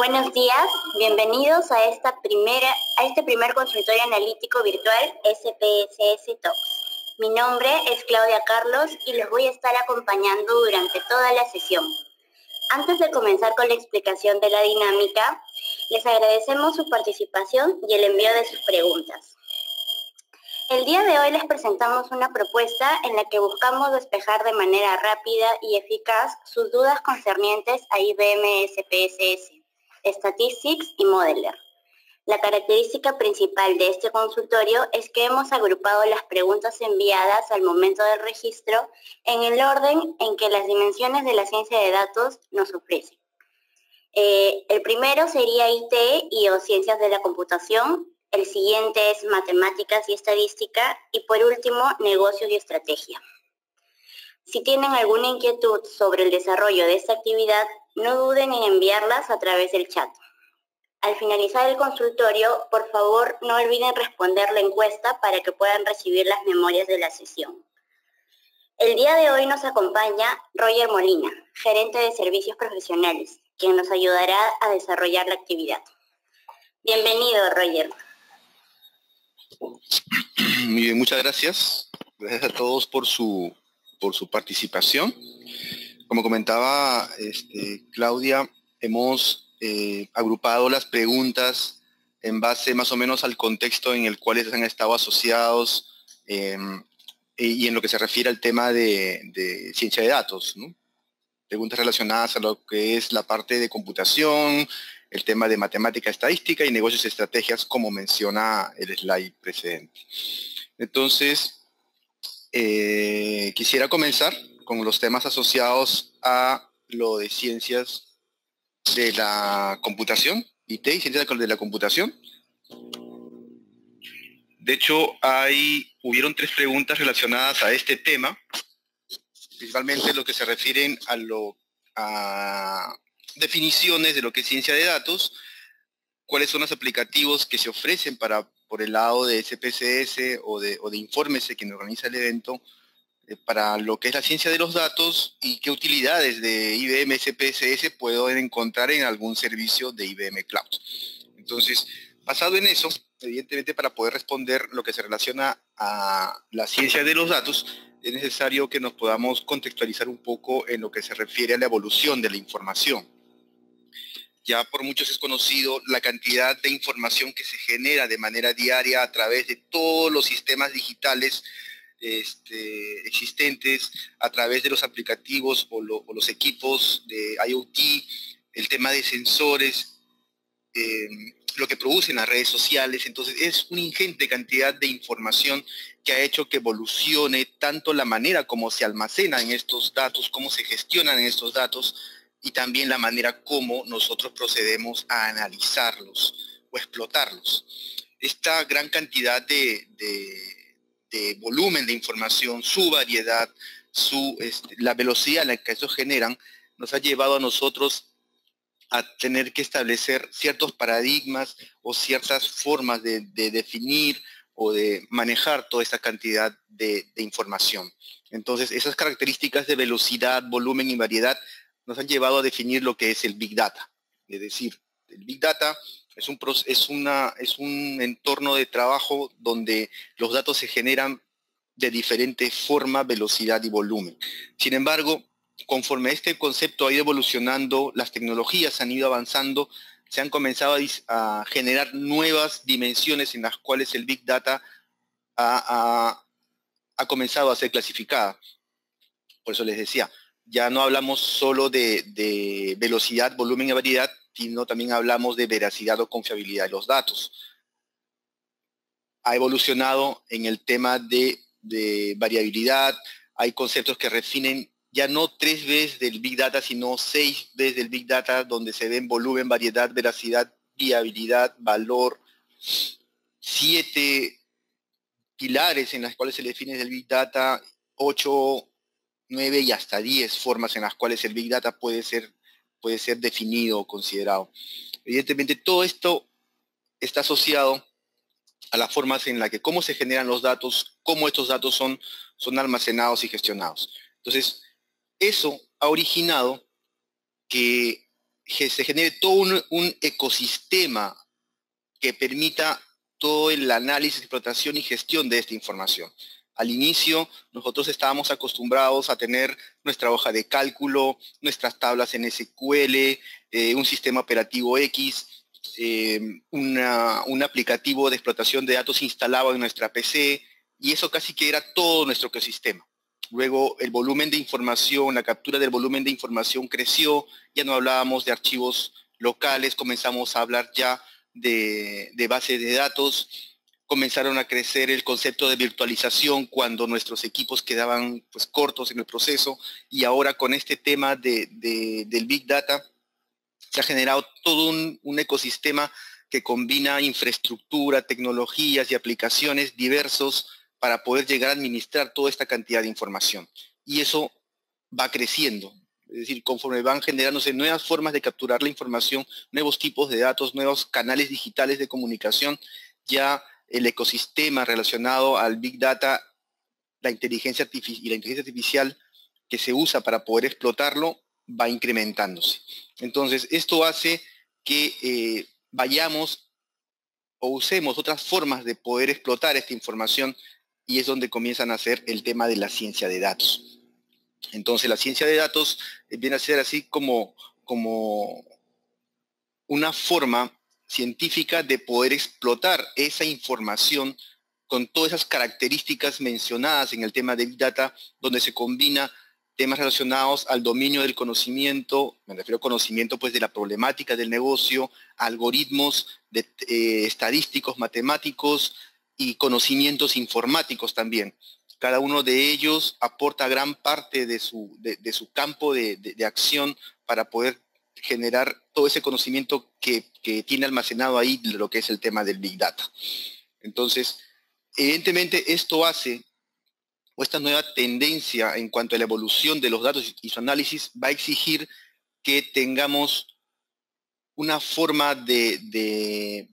Buenos días, bienvenidos a este primer consultorio analítico virtual SPSS Talks. Mi nombre es Claudia Carlos y los voy a estar acompañando durante toda la sesión. Antes de comenzar con la explicación de la dinámica, les agradecemos su participación y el envío de sus preguntas. El día de hoy les presentamos una propuesta en la que buscamos despejar de manera rápida y eficaz sus dudas concernientes a IBM SPSS, Statistics y Modeler. La característica principal de este consultorio es que hemos agrupado las preguntas enviadas al momento del registro en el orden en que las dimensiones de la ciencia de datos nos ofrecen. El primero sería IT o Ciencias de la Computación, el siguiente es Matemáticas y Estadística y por último, Negocios y Estrategia. Si tienen alguna inquietud sobre el desarrollo de esta actividad, no duden en enviarlas a través del chat. Al finalizar el consultorio, por favor, no olviden responder la encuesta para que puedan recibir las memorias de la sesión. El día de hoy nos acompaña Roger Molina, gerente de Servicios Profesionales, quien nos ayudará a desarrollar la actividad. Bienvenido, Roger. Muy bien, muchas gracias. Gracias a todos por su participación. Como comentaba Claudia, hemos agrupado las preguntas en base más o menos al contexto en el cual han estado asociados y en lo que se refiere al tema de ciencia de datos, ¿no? Preguntas relacionadas a lo que es la parte de computación, el tema de matemática, estadística y negocios y estrategias, como menciona el slide precedente. Entonces, quisiera comenzar con los temas asociados a lo de ciencias de la computación, IT y ciencias de la computación. De hecho, hubieron 3 preguntas relacionadas a este tema, principalmente lo que se refieren a definiciones de lo que es ciencia de datos, cuáles son los aplicativos que se ofrecen por el lado de SPSS o de Infórmese, quien organiza el evento, para lo que es la ciencia de los datos y qué utilidades de IBM SPSS puedo encontrar en algún servicio de IBM Cloud. Entonces, basado en eso, evidentemente para poder responder lo que se relaciona a la ciencia de los datos, es necesario que nos podamos contextualizar un poco en lo que se refiere a la evolución de la información. Ya por muchos es conocido la cantidad de información que se genera de manera diaria a través de todos los sistemas digitales existentes, a través de los aplicativos o los equipos de IoT, el tema de sensores, lo que producen las redes sociales. Entonces es una ingente cantidad de información que ha hecho que evolucione tanto la manera como se almacenan estos datos, cómo se gestionan estos datos y también la manera como nosotros procedemos a analizarlos o explotarlos. Esta gran cantidad de volumen de información, su variedad, la velocidad en la que eso generan, nos ha llevado a nosotros a tener que establecer ciertos paradigmas o ciertas formas de definir o de manejar toda esta cantidad de información. Entonces, esas características de velocidad, volumen y variedad nos han llevado a definir lo que es el Big Data. Es decir, el Big Data es un entorno de trabajo donde los datos se generan de diferente forma, velocidad y volumen. Sin embargo, conforme este concepto ha ido evolucionando, las tecnologías han ido avanzando, se han comenzado a generar nuevas dimensiones en las cuales el Big Data ha comenzado a ser clasificada. Por eso les decía, ya no hablamos solo de velocidad, volumen y variedad, sino también hablamos de veracidad o confiabilidad de los datos. Ha evolucionado en el tema de variabilidad, hay conceptos que definen ya no 3 Bs del Big Data, sino 6 Bs del Big Data, donde se ven volumen, variedad, veracidad, viabilidad, valor, 7 pilares en las cuales se define el Big Data, 8, 9 y hasta 10 formas en las cuales el Big Data puede ser definido o considerado. Evidentemente, todo esto está asociado a las formas en las que cómo se generan los datos, cómo estos datos son almacenados y gestionados. Entonces, eso ha originado que se genere todo un ecosistema que permita todo el análisis, explotación y gestión de esta información. Al inicio, nosotros estábamos acostumbrados a tener nuestra hoja de cálculo, nuestras tablas en SQL, un sistema operativo X, un aplicativo de explotación de datos instalado en nuestra PC, y eso casi que era todo nuestro ecosistema. Luego el volumen de información, la captura del volumen de información creció, ya no hablábamos de archivos locales, comenzamos a hablar ya de bases de datos, comenzaron a crecer el concepto de virtualización cuando nuestros equipos quedaban pues, cortos en el proceso, y ahora con este tema del Big Data se ha generado todo un ecosistema que combina infraestructura, tecnologías y aplicaciones diversos para poder llegar a administrar toda esta cantidad de información. Y eso va creciendo. Es decir, conforme van generándose nuevas formas de capturar la información, nuevos tipos de datos, nuevos canales digitales de comunicación, ya el ecosistema relacionado al Big Data, la inteligencia artificial que se usa para poder explotarlo, va incrementándose. Entonces, esto hace que vayamos o usemos otras formas de poder explotar esta información, y es donde comienzan a hacer el tema de la ciencia de datos. Entonces, la ciencia de datos viene a ser así como una forma científica de poder explotar esa información con todas esas características mencionadas en el tema de Big Data, donde se combina temas relacionados al dominio del conocimiento, me refiero a conocimiento pues de la problemática del negocio, algoritmos estadísticos, matemáticos y conocimientos informáticos también. Cada uno de ellos aporta gran parte de su campo de acción para poder generar todo ese conocimiento que tiene almacenado ahí lo que es el tema del Big Data. Entonces, evidentemente esto hace, o esta nueva tendencia en cuanto a la evolución de los datos y su análisis, va a exigir que tengamos una forma de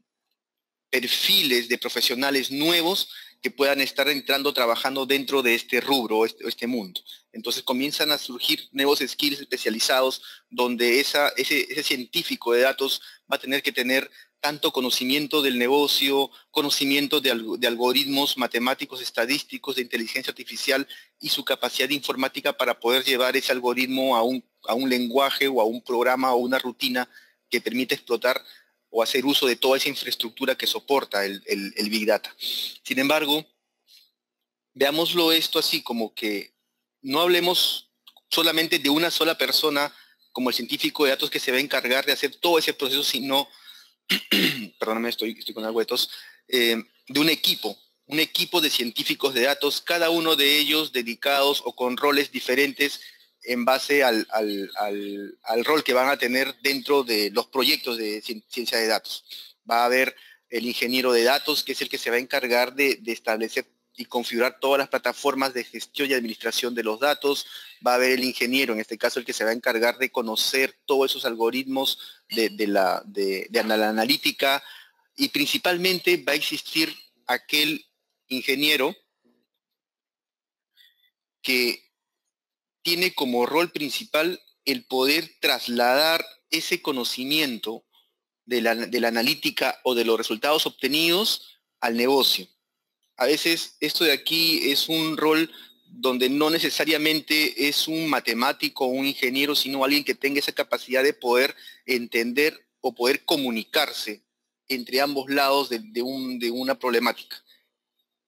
perfiles de profesionales nuevos que puedan estar entrando, trabajando dentro de este rubro, este mundo. Entonces comienzan a surgir nuevos skills especializados donde ese científico de datos va a tener que tener tanto conocimiento del negocio, conocimiento de algoritmos matemáticos, estadísticos, de inteligencia artificial y su capacidad informática para poder llevar ese algoritmo a un lenguaje o a un programa o una rutina que permite explotar o hacer uso de toda esa infraestructura que soporta el Big Data. Sin embargo, veámoslo esto así, como que no hablemos solamente de una sola persona como el científico de datos que se va a encargar de hacer todo ese proceso, sino, perdóname, estoy con algo de tos, de un equipo de científicos de datos, cada uno de ellos dedicados o con roles diferentes en base al rol que van a tener dentro de los proyectos de ciencia de datos. Va a haber el ingeniero de datos, que es el que se va a encargar de establecer y configurar todas las plataformas de gestión y administración de los datos. Va a haber el ingeniero, en este caso el que se va a encargar de conocer todos esos algoritmos de la analítica, y principalmente va a existir aquel ingeniero que tiene como rol principal el poder trasladar ese conocimiento de la analítica o de los resultados obtenidos al negocio. A veces esto de aquí es un rol donde no necesariamente es un matemático o un ingeniero, sino alguien que tenga esa capacidad de poder entender o poder comunicarse entre ambos lados de una problemática,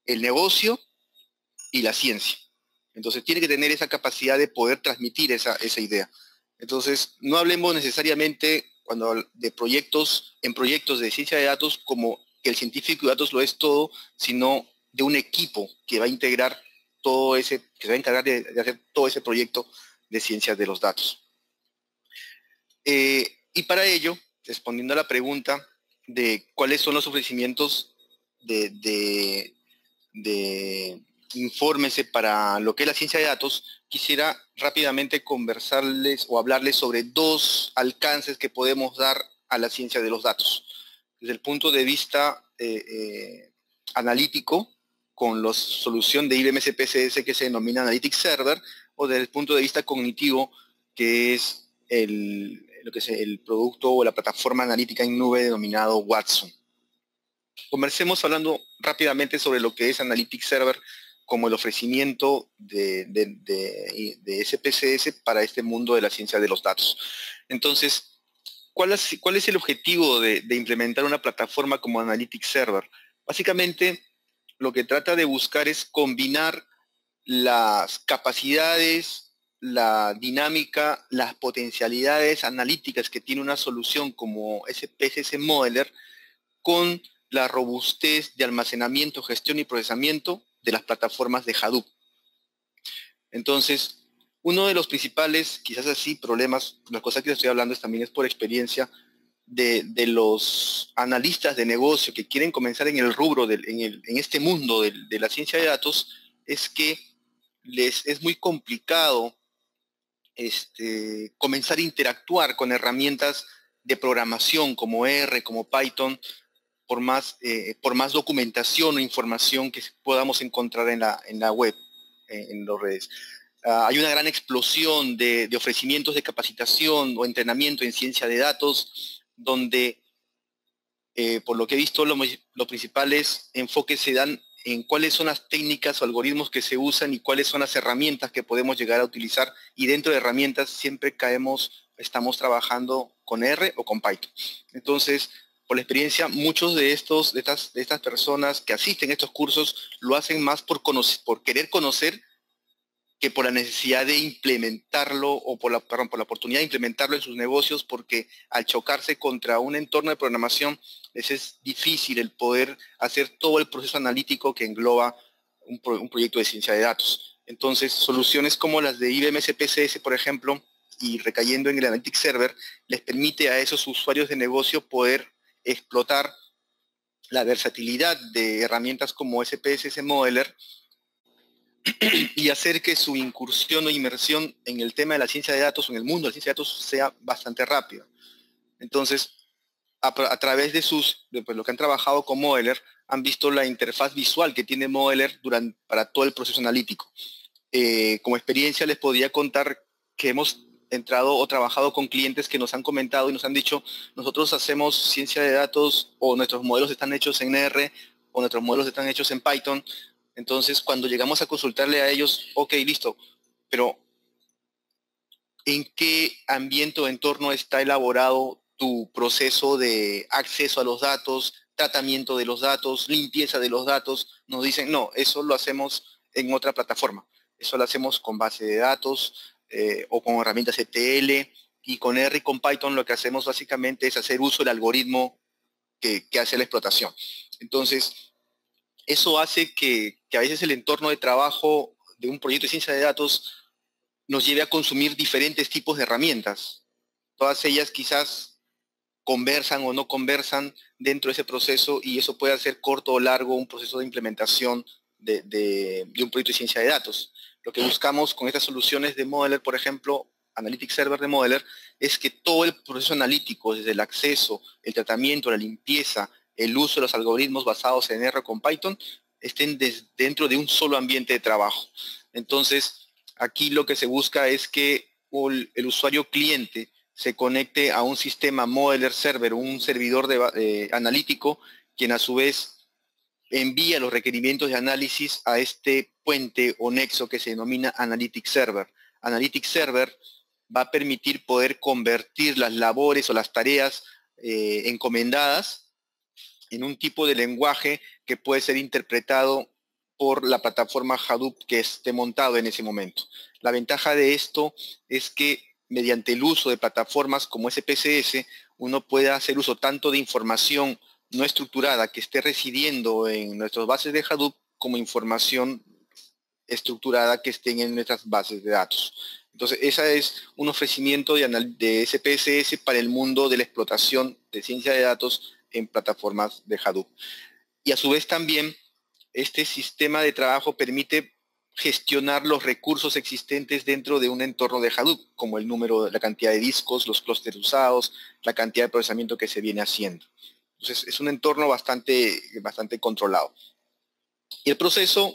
el negocio y la ciencia. Entonces tiene que tener esa capacidad de poder transmitir esa idea. Entonces no hablemos necesariamente de proyectos, en proyectos de ciencia de datos como que el científico de datos lo es todo, sino de un equipo que va a integrar todo ese, que se va a encargar de hacer todo ese proyecto de ciencias de los datos. Y para ello, respondiendo a la pregunta de cuáles son los ofrecimientos de informes para lo que es la ciencia de datos, quisiera rápidamente conversarles o hablarles sobre dos alcances que podemos dar a la ciencia de los datos. Desde el punto de vista analítico, con la solución de IBM SPSS que se denomina Analytics Server, o desde el punto de vista cognitivo, que es lo que es el producto o la plataforma analítica en nube denominado Watson. Comencemos hablando rápidamente sobre lo que es Analytics Server como el ofrecimiento de SPSS para este mundo de la ciencia de los datos. Entonces, ¿cuál es el objetivo de implementar una plataforma como Analytics Server? Básicamente, lo que trata de buscar es combinar las capacidades, la dinámica, las potencialidades analíticas que tiene una solución como SPSS Modeler con la robustez de almacenamiento, gestión y procesamiento de las plataformas de Hadoop. Entonces, uno de los principales, quizás así, problemas, las cosas que estoy hablando también es por experiencia de los analistas de negocio que quieren comenzar en el rubro, en este mundo de la ciencia de datos, es que les es muy complicado comenzar a interactuar con herramientas de programación como R, como Python, por más documentación o información que podamos encontrar en la web, en las redes. Hay una gran explosión de ofrecimientos de capacitación o entrenamiento en ciencia de datos, donde, por lo que he visto, los principales enfoques se dan en cuáles son las técnicas o algoritmos que se usan y cuáles son las herramientas que podemos llegar a utilizar. Y dentro de herramientas siempre estamos trabajando con R o con Python. Entonces, por la experiencia, muchos de estas personas que asisten a estos cursos lo hacen más por querer conocer que por la necesidad de implementarlo o por la oportunidad de implementarlo en sus negocios, porque al chocarse contra un entorno de programación, les es difícil el poder hacer todo el proceso analítico que engloba un proyecto de ciencia de datos. Entonces, soluciones como las de IBM SPSS, por ejemplo, y recayendo en el Analytics Server, les permite a esos usuarios de negocio poder explotar la versatilidad de herramientas como SPSS Modeler y hacer que su incursión o inmersión en el tema de la ciencia de datos, en el mundo de la ciencia de datos, sea bastante rápida. Entonces, a través de lo que han trabajado con Modeler, han visto la interfaz visual que tiene Modeler para todo el proceso analítico. Como experiencia les podría contar que hemos entrado o trabajado con clientes que nos han comentado y nos han dicho, nosotros hacemos ciencia de datos o nuestros modelos están hechos en R o nuestros modelos están hechos en Python. Entonces, cuando llegamos a consultarle a ellos, ok, listo, pero ¿en qué ambiente o entorno está elaborado tu proceso de acceso a los datos, tratamiento de los datos, limpieza de los datos? Nos dicen, no, eso lo hacemos en otra plataforma. Eso lo hacemos con base de datos o con herramientas ETL, y con R y con Python lo que hacemos básicamente es hacer uso del algoritmo que hace la explotación. Entonces, eso hace que a veces el entorno de trabajo de un proyecto de ciencia de datos nos lleve a consumir diferentes tipos de herramientas. Todas ellas quizás conversan o no conversan dentro de ese proceso, y eso puede hacer corto o largo un proceso de implementación de un proyecto de ciencia de datos. Lo que buscamos con estas soluciones de Modeler, por ejemplo, Analytics Server de Modeler, es que todo el proceso analítico, desde el acceso, el tratamiento, la limpieza, el uso de los algoritmos basados en R con Python, estén dentro de un solo ambiente de trabajo. Entonces, aquí lo que se busca es que el usuario cliente se conecte a un sistema Modeler Server, un servidor analítico, quien a su vez envía los requerimientos de análisis a este puente o nexo que se denomina Analytics Server. Analytics Server va a permitir poder convertir las labores o las tareas encomendadas en un tipo de lenguaje que puede ser interpretado por la plataforma Hadoop que esté montado en ese momento. La ventaja de esto es que mediante el uso de plataformas como SPSS, uno puede hacer uso tanto de información no estructurada que esté residiendo en nuestras bases de Hadoop, como información estructurada que estén en nuestras bases de datos. Entonces, ese es un ofrecimiento de SPSS para el mundo de la explotación de ciencia de datos en plataformas de Hadoop. Y a su vez también, este sistema de trabajo permite gestionar los recursos existentes dentro de un entorno de Hadoop, como el número, la cantidad de discos, los clústeres usados, la cantidad de procesamiento que se viene haciendo. Entonces, es un entorno bastante controlado. Y el proceso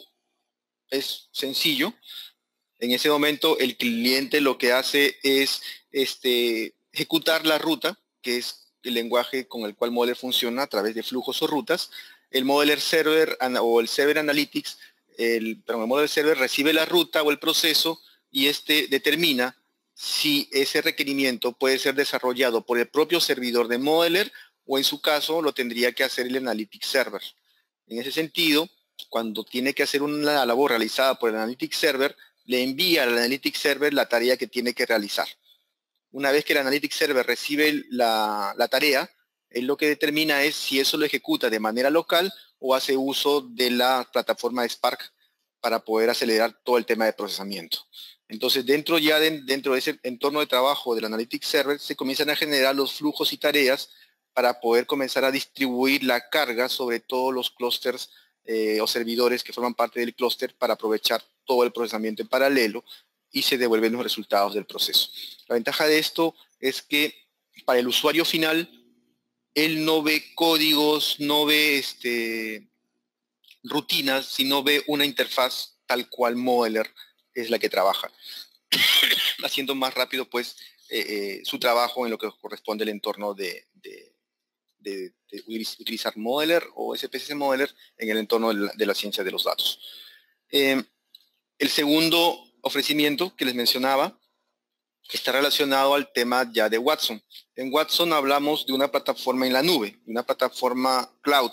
es sencillo. En ese momento, el cliente lo que hace es ejecutar la ruta, que es el lenguaje con el cual Modeler funciona a través de flujos o rutas. El Modeler Server o el Server Analytics, el Modeler Server recibe la ruta o el proceso y este determina si ese requerimiento puede ser desarrollado por el propio servidor de Modeler o en su caso lo tendría que hacer el Analytics Server. En ese sentido, cuando tiene que hacer una labor realizada por el Analytics Server, le envía al Analytics Server la tarea que tiene que realizar. Una vez que el Analytics Server recibe la tarea, él lo que determina es si eso lo ejecuta de manera local o hace uso de la plataforma de Spark para poder acelerar todo el tema de procesamiento. Entonces, dentro de ese entorno de trabajo del Analytics Server, se comienzan a generar los flujos y tareas para poder comenzar a distribuir la carga sobre todos los clústeres o servidores que forman parte del clúster para aprovechar todo el procesamiento en paralelo y se devuelven los resultados del proceso. La ventaja de esto es que para el usuario final, él no ve códigos, no ve rutinas, sino ve una interfaz tal cual Modeler es la que trabaja, haciendo más rápido pues su trabajo en lo que corresponde al entorno de utilizar Modeler o SPSS Modeler en el entorno de la ciencia de los datos. El segundo ofrecimiento que les mencionaba está relacionado al tema ya de Watson. En Watson hablamos de una plataforma en la nube, una plataforma cloud,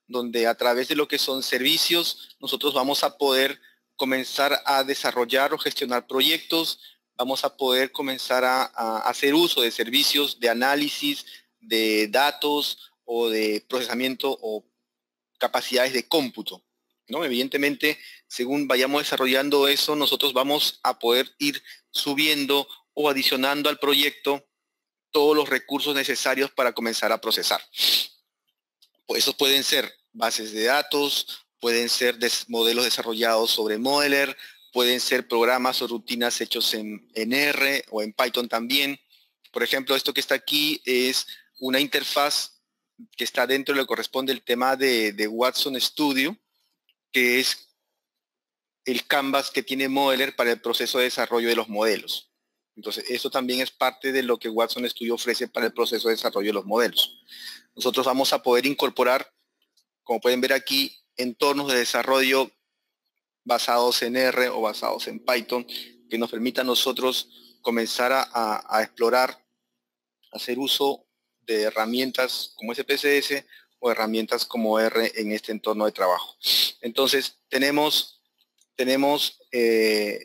donde a través de lo que son servicios, nosotros vamos a poder comenzar a desarrollar o gestionar proyectos, vamos a poder comenzar a hacer uso de servicios de análisis, de datos o de procesamiento o capacidades de cómputo, ¿no? Evidentemente, según vayamos desarrollando eso, nosotros vamos a poder ir subiendo o adicionando al proyecto todos los recursos necesarios para comenzar a procesar. Pues esos pueden ser bases de datos, pueden ser modelos desarrollados sobre Modeler, pueden ser programas o rutinas hechos en R o en Python también. Por ejemplo, esto que está aquí es una interfaz que está dentro de lo que corresponde el tema de Watson Studio, que es el canvas que tiene Modeler para el proceso de desarrollo de los modelos. Entonces, eso también es parte de lo que Watson Studio ofrece para el proceso de desarrollo de los modelos. Nosotros vamos a poder incorporar, como pueden ver aquí, entornos de desarrollo basados en R o basados en Python, que nos permitan a nosotros comenzar a explorar, hacer uso de herramientas como SPSS o herramientas como R en este entorno de trabajo. Entonces, tenemos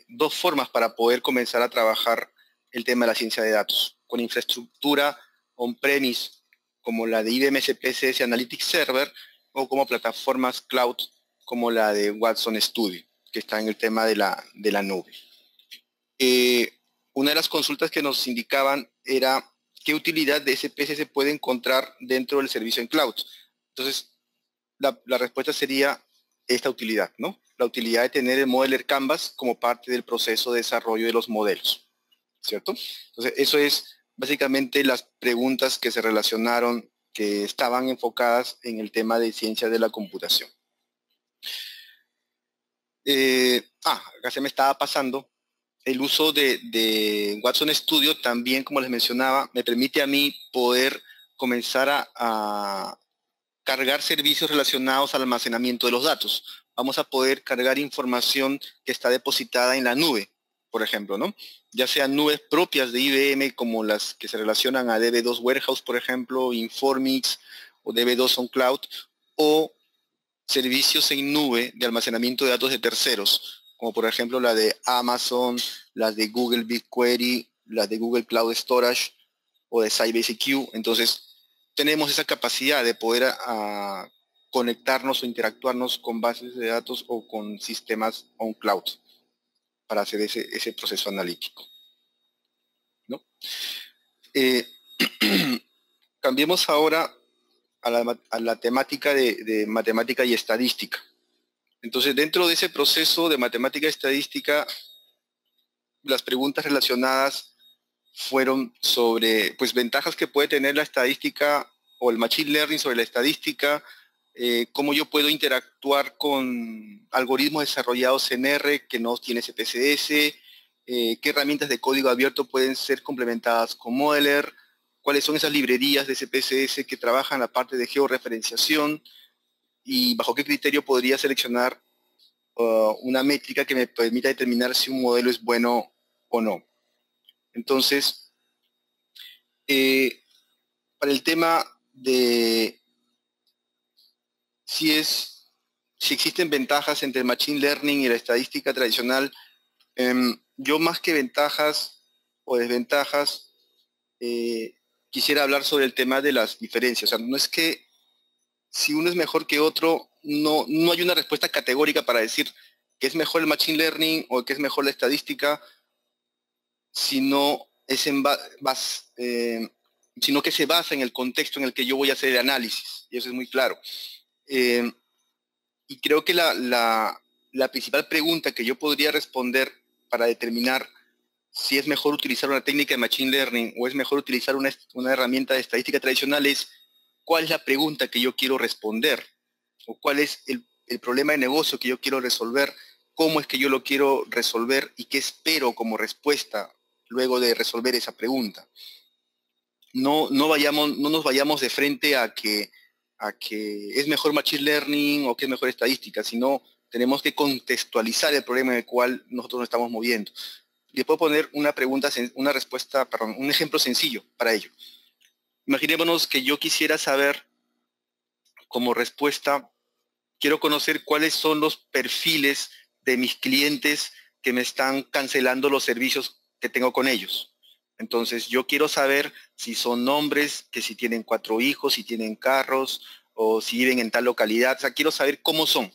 dos formas para poder comenzar a trabajar el tema de la ciencia de datos, con infraestructura on-premise como la de IBM SPSS Analytics Server o como plataformas cloud como la de Watson Studio, que está en el tema de la nube. Una de las consultas que nos indicaban era qué utilidad de SPSS se puede encontrar dentro del servicio en cloud. Entonces, la respuesta sería esta utilidad, ¿no? La utilidad de tener el Modeler Canvas como parte del proceso de desarrollo de los modelos, ¿cierto? Entonces, eso es básicamente las preguntas que se relacionaron, que estaban enfocadas en el tema de ciencia de la computación. Acá se me estaba pasando. El uso de Watson Studio también, como les mencionaba, me permite a mí poder comenzar a cargar servicios relacionados al almacenamiento de los datos. Vamos a poder cargar información que está depositada en la nube, por ejemplo, ¿no? Ya sean nubes propias de IBM, como las que se relacionan a DB2 Warehouse, por ejemplo, Informix o DB2 on Cloud, o servicios en nube de almacenamiento de datos de terceros, como por ejemplo la de Amazon, las de Google BigQuery, las de Google Cloud Storage o de Sybase EQ. Entonces, tenemos esa capacidad de poder conectarnos o interactuarnos con bases de datos o con sistemas on cloud para hacer ese proceso analítico, ¿no? Cambiemos ahora a la temática de matemática y estadística. Entonces, dentro de ese proceso de matemática y estadística, las preguntas relacionadas fueron sobre pues, ventajas que puede tener la estadística o el machine learning sobre la estadística, cómo yo puedo interactuar con algoritmos desarrollados en R que no tiene SPSS, qué herramientas de código abierto pueden ser complementadas con Modeler, cuáles son esas librerías de SPSS que trabajan la parte de georreferenciación y bajo qué criterio podría seleccionar una métrica que me permita determinar si un modelo es bueno o no. Entonces, para el tema de si existen ventajas entre el Machine Learning y la estadística tradicional, yo más que ventajas o desventajas, quisiera hablar sobre el tema de las diferencias. O sea, no es que si uno es mejor que otro, no hay una respuesta categórica para decir que es mejor el Machine Learning o que es mejor la estadística, sino, sino que se basa en el contexto en el que yo voy a hacer el análisis. Y eso es muy claro. Y creo que la principal pregunta que yo podría responder para determinar si es mejor utilizar una técnica de Machine Learning o es mejor utilizar una herramienta de estadística tradicional es cuál es la pregunta que yo quiero responder o cuál es el problema de negocio que yo quiero resolver, cómo es que yo lo quiero resolver y qué espero como respuesta luego de resolver esa pregunta. No nos vayamos de frente a que es mejor Machine Learning o que es mejor estadística, sino tenemos que contextualizar el problema en el cual nosotros nos estamos moviendo. Les puedo poner un ejemplo sencillo para ello. Imaginémonos que yo quisiera saber como respuesta, quiero conocer cuáles son los perfiles de mis clientes que me están cancelando los servicios que tengo con ellos. Entonces, yo quiero saber si son hombres, que si tienen 4 hijos, si tienen carros, o si viven en tal localidad. O sea, quiero saber cómo son.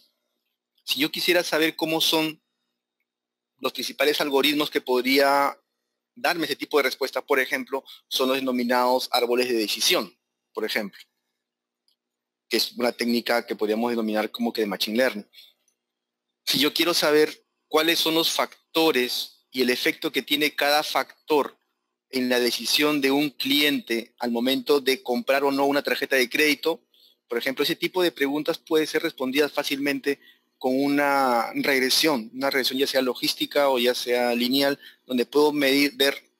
Si yo quisiera saber cómo son, los principales algoritmos que podría darme ese tipo de respuesta, por ejemplo, son los denominados árboles de decisión, por ejemplo, que es una técnica que podríamos denominar como que de Machine Learning. Si yo quiero saber cuáles son los factores y el efecto que tiene cada factor en la decisión de un cliente al momento de comprar o no una tarjeta de crédito, por ejemplo, ese tipo de preguntas puede ser respondidas fácilmente con una regresión ya sea logística o ya sea lineal, donde puedo ver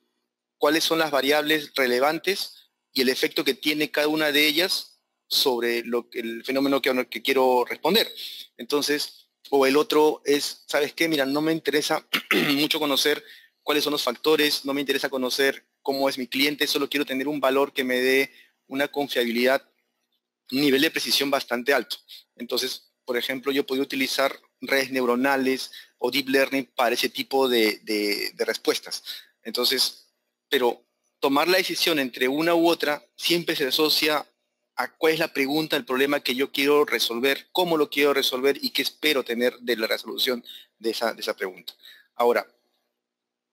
cuáles son las variables relevantes y el efecto que tiene cada una de ellas sobre el fenómeno que quiero responder. Entonces, o el otro es, ¿sabes qué? Mira, no me interesa mucho conocer cuáles son los factores, no me interesa conocer cómo es mi cliente, solo quiero tener un valor que me dé una confiabilidad, un nivel de precisión bastante alto. Entonces, por ejemplo, yo podría utilizar redes neuronales o deep learning para ese tipo de respuestas. Entonces, pero tomar la decisión entre una u otra siempre se asocia a cuál es la pregunta, el problema que yo quiero resolver, cómo lo quiero resolver y qué espero tener de la resolución de esa pregunta. Ahora,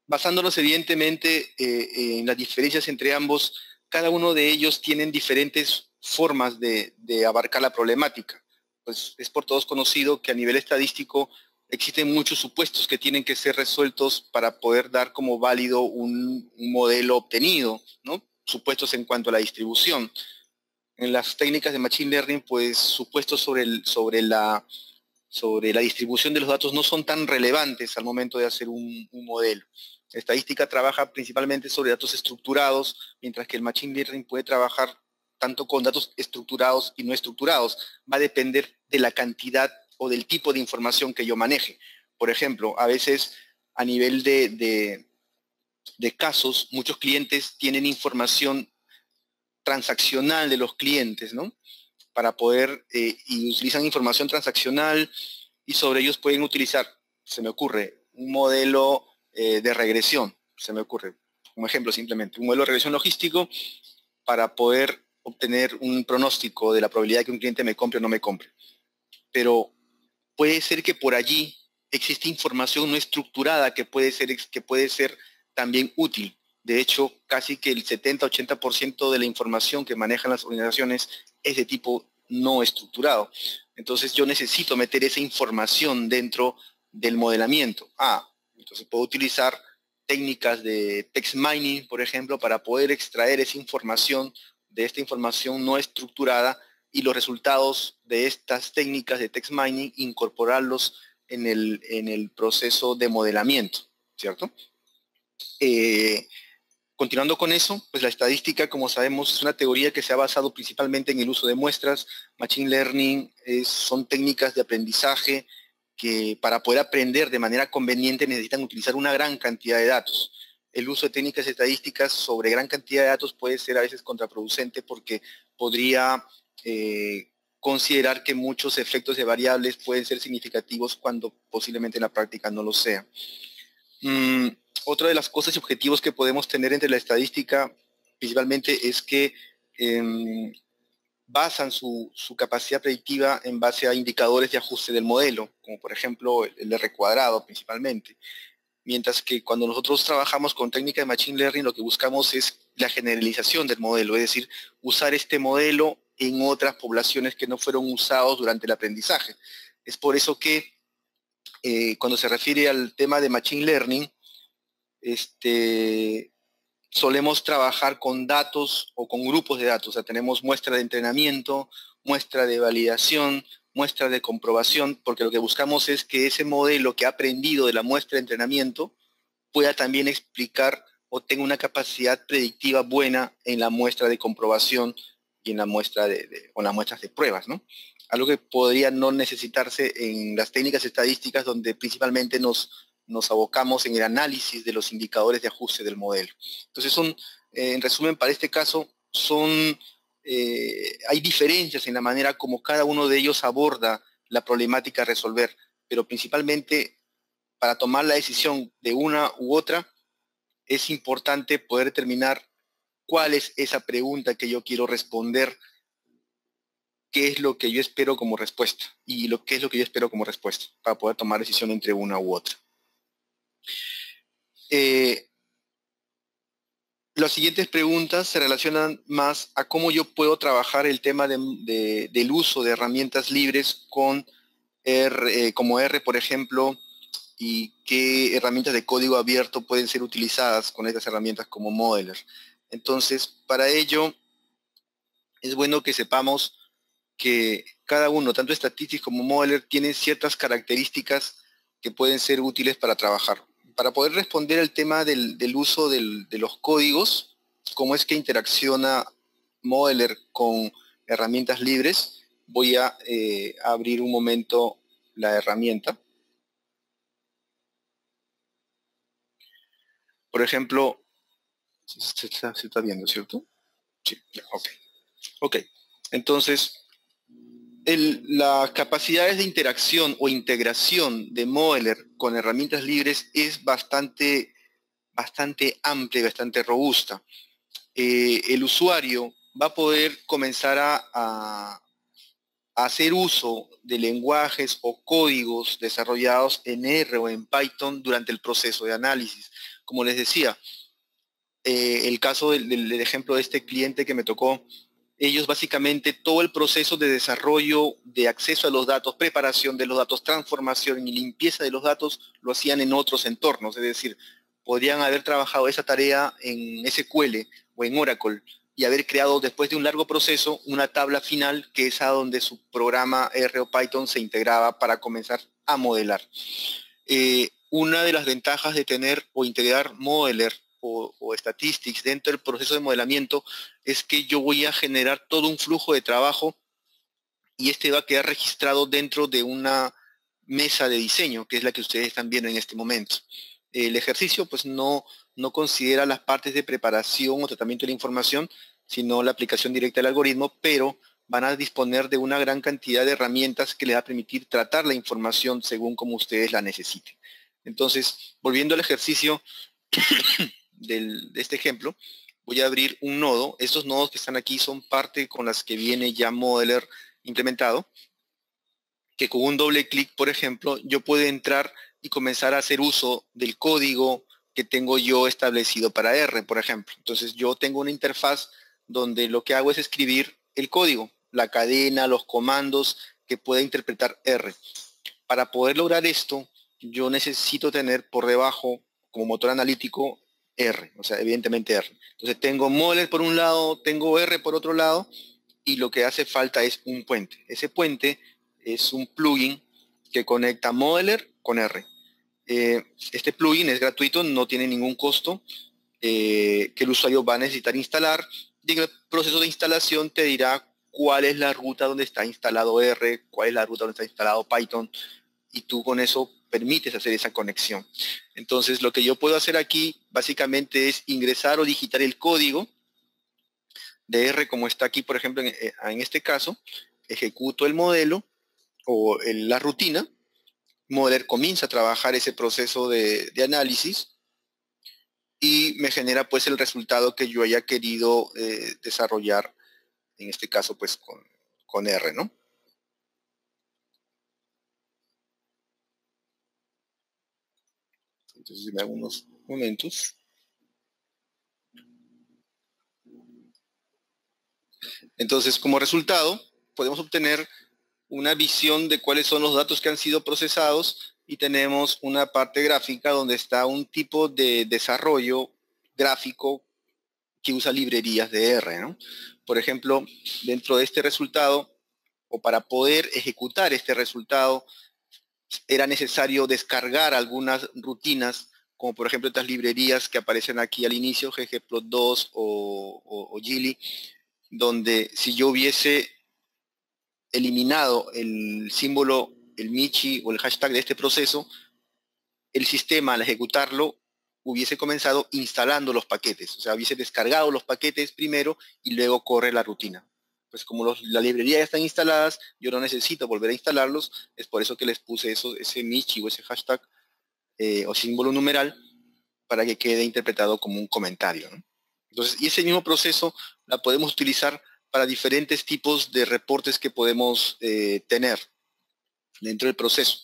basándonos evidentemente en las diferencias entre ambos, cada uno de ellos tienen diferentes formas de abarcar la problemática. Pues es por todos conocido que a nivel estadístico existen muchos supuestos que tienen que ser resueltos para poder dar como válido un modelo obtenido, ¿no? Supuestos en cuanto a la distribución. En las técnicas de Machine Learning, pues supuestos sobre la distribución de los datos no son tan relevantes al momento de hacer un modelo. La estadística trabaja principalmente sobre datos estructurados, mientras que el Machine Learning puede trabajar tanto con datos estructurados y no estructurados. Va a depender de la cantidad o del tipo de información que yo maneje. Por ejemplo, a veces a nivel de casos, muchos clientes tienen información transaccional de los clientes, ¿no? Para poder, y utilizan información transaccional y sobre ellos pueden utilizar, se me ocurre, un modelo de regresión, se me ocurre, como ejemplo simplemente, un modelo de regresión logístico para poder obtener un pronóstico de la probabilidad de que un cliente me compre o no me compre. Pero puede ser que por allí existe información no estructurada que puede ser también útil. De hecho, casi que el 70-80% de la información que manejan las organizaciones es de tipo no estructurado. Entonces yo necesito meter esa información dentro del modelamiento. Entonces puedo utilizar técnicas de text mining, por ejemplo, para poder extraer esa información de esta información no estructurada y los resultados de estas técnicas de text mining incorporarlos en el proceso de modelamiento, ¿cierto? Continuando con eso, pues la estadística, como sabemos, es una teoría que se ha basado principalmente en el uso de muestras. Machine Learning son técnicas de aprendizaje que para poder aprender de manera conveniente necesitan utilizar una gran cantidad de datos. El uso de técnicas estadísticas sobre gran cantidad de datos puede ser a veces contraproducente porque podría considerar que muchos efectos de variables pueden ser significativos cuando posiblemente en la práctica no lo sea. Otra de las cosas y objetivos que podemos tener entre la estadística principalmente es que basan su capacidad predictiva en base a indicadores de ajuste del modelo, como por ejemplo el R cuadrado principalmente. Mientras que cuando nosotros trabajamos con técnica de Machine Learning, lo que buscamos es la generalización del modelo, es decir, usar este modelo en otras poblaciones que no fueron usados durante el aprendizaje. Es por eso que cuando se refiere al tema de Machine Learning, solemos trabajar con datos o con grupos de datos. O sea, tenemos muestra de entrenamiento, muestra de validación, muestra de comprobación, porque lo que buscamos es que ese modelo que ha aprendido de la muestra de entrenamiento pueda también explicar o tenga una capacidad predictiva buena en la muestra de comprobación y en la muestra o en las muestras de pruebas, ¿no? Algo que podría no necesitarse en las técnicas estadísticas, donde principalmente nos abocamos en el análisis de los indicadores de ajuste del modelo. Entonces en resumen, para este caso, hay diferencias en la manera como cada uno de ellos aborda la problemática a resolver, pero principalmente para tomar la decisión de una u otra, es importante poder determinar cuál es esa pregunta que yo quiero responder, qué es lo que yo espero como respuesta y qué es lo que yo espero como respuesta para poder tomar decisión entre una u otra. Las siguientes preguntas se relacionan más a cómo yo puedo trabajar el tema del uso de herramientas libres con como R, por ejemplo, y qué herramientas de código abierto pueden ser utilizadas con estas herramientas como Modeler. Entonces, para ello, es bueno que sepamos que cada uno, tanto Statistics como Modeler, tienen ciertas características que pueden ser útiles para trabajar. Para poder responder al tema del uso de los códigos, cómo es que interacciona Modeler con herramientas libres, voy a abrir un momento la herramienta. Por ejemplo, se está viendo, ¿cierto? Sí, ok. Ok, entonces, las capacidades de interacción o integración de Modeler con herramientas libres es bastante amplia y bastante robusta. El usuario va a poder comenzar a hacer uso de lenguajes o códigos desarrollados en R o en Python durante el proceso de análisis. Como les decía, el caso del ejemplo de este cliente que me tocó, ellos básicamente todo el proceso de desarrollo, de acceso a los datos, preparación de los datos, transformación y limpieza de los datos lo hacían en otros entornos, es decir, podrían haber trabajado esa tarea en SQL o en Oracle y haber creado después de un largo proceso una tabla final que es a donde su programa R o Python se integraba para comenzar a modelar. Una de las ventajas de tener o integrar Modeler o Statistics dentro del proceso de modelamiento es que yo voy a generar todo un flujo de trabajo y este va a quedar registrado dentro de una mesa de diseño, que es la que ustedes están viendo en este momento. El ejercicio pues no considera las partes de preparación o tratamiento de la información, sino la aplicación directa del algoritmo, pero van a disponer de una gran cantidad de herramientas que les va a permitir tratar la información según como ustedes la necesiten. Entonces, volviendo al ejercicio de este ejemplo, voy a abrir un nodo. Estos nodos que están aquí son parte con las que viene ya Modeler implementado, que con un doble clic, por ejemplo, yo puedo entrar y comenzar a hacer uso del código que tengo yo establecido para R, por ejemplo. Entonces yo tengo una interfaz donde lo que hago es escribir el código, la cadena, los comandos que pueda interpretar R. Para poder lograr esto, yo necesito tener por debajo, como motor analítico, R, o sea, evidentemente R. Entonces tengo Modeler por un lado, tengo R por otro lado, y lo que hace falta es un puente. Ese puente es un plugin que conecta Modeler con R. Este plugin es gratuito, no tiene ningún costo, que el usuario va a necesitar instalar, y en el proceso de instalación te dirá cuál es la ruta donde está instalado R, cuál es la ruta donde está instalado Python, y tú con eso permites hacer esa conexión. Entonces, lo que yo puedo hacer aquí básicamente es ingresar o digitar el código de R, como está aquí, por ejemplo, en este caso, ejecuto el modelo o la rutina. Modeler comienza a trabajar ese proceso de análisis y me genera pues el resultado que yo haya querido desarrollar, en este caso pues con R, ¿no? Entonces me hago unos momentos. Entonces, como resultado, podemos obtener una visión de cuáles son los datos que han sido procesados y tenemos una parte gráfica donde está un tipo de desarrollo gráfico que usa librerías de R, ¿no? Por ejemplo, dentro de este resultado, o para poder ejecutar este resultado, era necesario descargar algunas rutinas, como por ejemplo estas librerías que aparecen aquí al inicio, ggplot2 o Geely, donde si yo hubiese eliminado el símbolo, el Michi o el hashtag de este proceso, el sistema al ejecutarlo hubiese comenzado instalando los paquetes, o sea, hubiese descargado los paquetes primero y luego corre la rutina. Pues como las librerías ya están instaladas, yo no necesito volver a instalarlos, es por eso que les puse ese Michi o ese hashtag o símbolo numeral para que quede interpretado como un comentario, ¿no? Entonces, y ese mismo proceso la podemos utilizar para diferentes tipos de reportes que podemos tener dentro del proceso.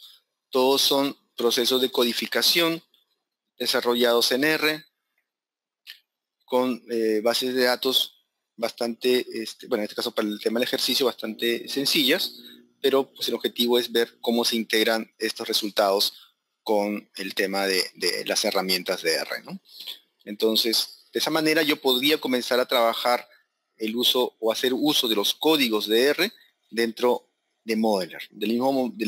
Todos son procesos de codificación desarrollados en R, con bases de datos bastante, bueno, en este caso para el tema del ejercicio, bastante sencillas, pero pues el objetivo es ver cómo se integran estos resultados con el tema de las herramientas de R, ¿no? Entonces, de esa manera yo podría comenzar a trabajar el uso o hacer uso de los códigos de R dentro de Modeler. De la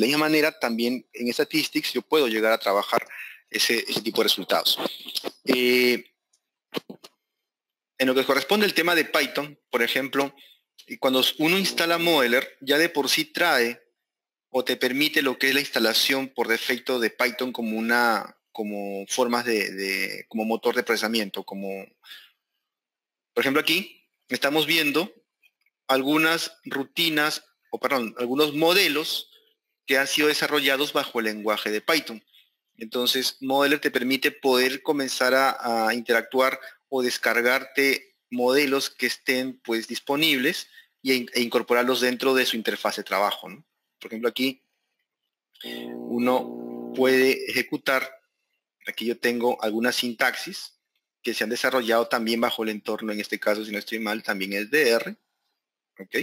misma manera, también en Statistics yo puedo llegar a trabajar ese tipo de resultados. En lo que corresponde al tema de Python, por ejemplo, cuando uno instala Modeler, ya de por sí trae o te permite lo que es la instalación por defecto de Python como formas como motor de procesamiento, por ejemplo aquí estamos viendo algunas rutinas, o perdón, algunos modelos que han sido desarrollados bajo el lenguaje de Python. Entonces, Modeler te permite poder comenzar a interactuar o descargarte modelos que estén pues disponibles e incorporarlos dentro de su interfaz de trabajo, ¿no? Por ejemplo, aquí uno puede ejecutar, aquí yo tengo algunas sintaxis que se han desarrollado también bajo el entorno, en este caso, si no estoy mal, también es de R, ¿ok?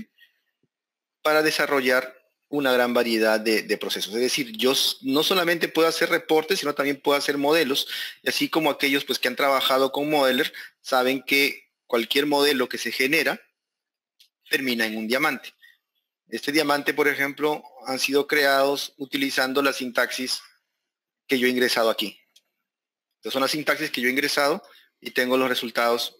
Para desarrollar una gran variedad de procesos. Es decir, yo no solamente puedo hacer reportes, sino también puedo hacer modelos, y así como aquellos pues, que han trabajado con Modeler saben que cualquier modelo que se genera termina en un diamante. Este diamante, por ejemplo, han sido creados utilizando la sintaxis que yo he ingresado aquí. Entonces son las sintaxis que yo he ingresado y tengo los resultados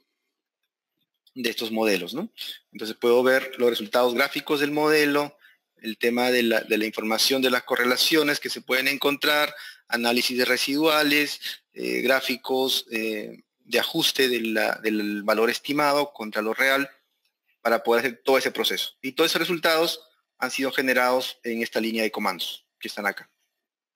de estos modelos, ¿no? Entonces puedo ver los resultados gráficos del modelo, el tema de la información de las correlaciones que se pueden encontrar, análisis de residuales, gráficos de ajuste del valor estimado contra lo real para poder hacer todo ese proceso. Y todos esos resultados han sido generados en esta línea de comandos que están acá,